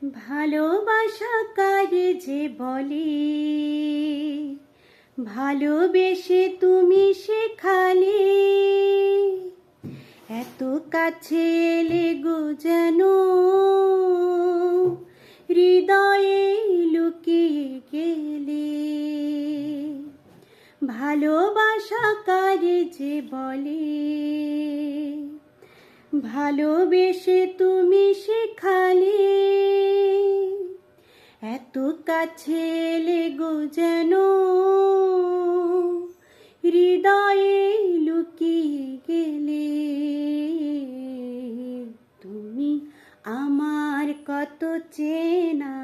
ভালোবাসা কারে যে বলে, ভালোবেসে তুমি শেখালে, এত কাছে এলে গো যেন হৃদয়ে লুকিয়ে গেলে। ভালোবাসা কারে যে বলে, ভালোবেসে তুমি শেখালে, এত কাছে এলে গো যেন হৃদয়ে লুকিয়ে গেলে। তুমি আমার কত চেনা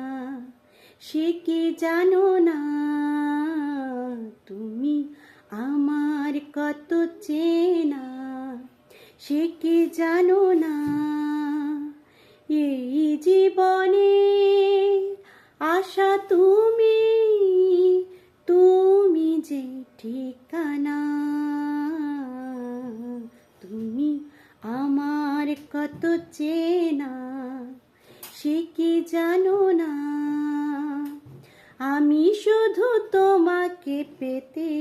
সে কি জানো না, তুমি আমার কত চেনা সে কি জানো না। এই জীবনে আশা তুমি, তুমি যে ঠিকানা। তুমি আমার কত চেনা সে কি জানো না। আমি শুধু তোমাকে পেতে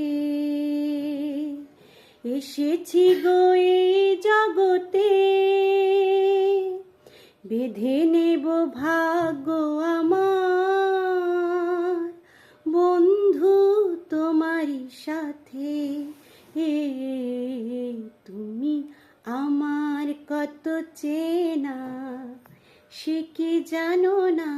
এসেছি গো এই জগতে, বেঁধে নেব ভাগ্য আমার বন্ধু তোমারই সাথে। তুমি আমার কত চেনা সে কি জানো না।